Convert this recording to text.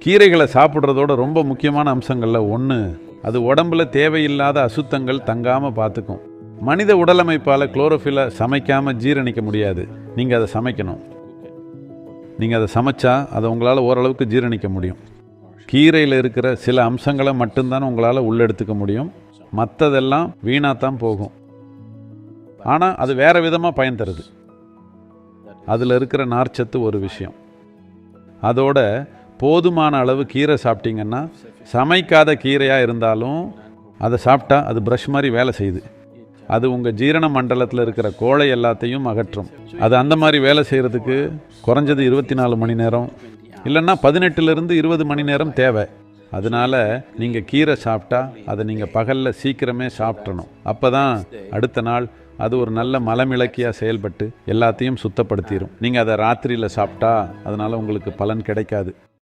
கீரைகளை சாப்பிட்றதோட ரொம்ப முக்கியமான அம்சங்களில் ஒன்று, அது உடம்புல தேவையில்லாத அசுத்தங்கள் தங்காமல் பார்த்துக்கும். மனித உடலமைப்பால் குளோரோஃபிலை சமைக்காமல் ஜீரணிக்க முடியாது. நீங்கள் அதை சமைக்கணும். நீங்கள் அதை சமைச்சா அதை உங்களால் ஓரளவுக்கு ஜீரணிக்க முடியும். கீரையில் இருக்கிற சில அம்சங்களை மட்டும்தான் உங்களால் உள்ளெடுத்துக்க முடியும். மற்றதெல்லாம் வீணாகத்தான் போகும். ஆனால் அது வேறு விதமாக பயன் தருது. அதில் இருக்கிற நார்ச்சத்து ஒரு விஷயம். அதோட போதுமான அளவு கீரை சாப்பிட்டீங்கன்னா, சமைக்காத கீரையாக இருந்தாலும் அதை சாப்பிட்டா அது ப்ரஷ் மாதிரி வேலை செய்யுது. அது உங்கள் ஜீரண மண்டலத்தில் இருக்கிற கோழை எல்லாத்தையும் அகற்றும். அது அந்த மாதிரி வேலை செய்கிறதுக்கு குறைஞ்சது 24 மணி நேரம் இல்லைன்னா 18லிருந்து 20 மணி நேரம் தேவை. அதனால் நீங்கள் கீரை சாப்பிட்டா அதை நீங்கள் பகலில் சீக்கிரமே சாப்பிட்றணும். அப்போ தான் அடுத்த நாள் அது ஒரு நல்ல மலமிளக்கியாக செயல்பட்டு எல்லாத்தையும் சுத்தப்படுத்திடும். நீங்கள் அதை ராத்திரியில் சாப்பிட்டா அதனால் உங்களுக்கு பலன் கிடைக்காது.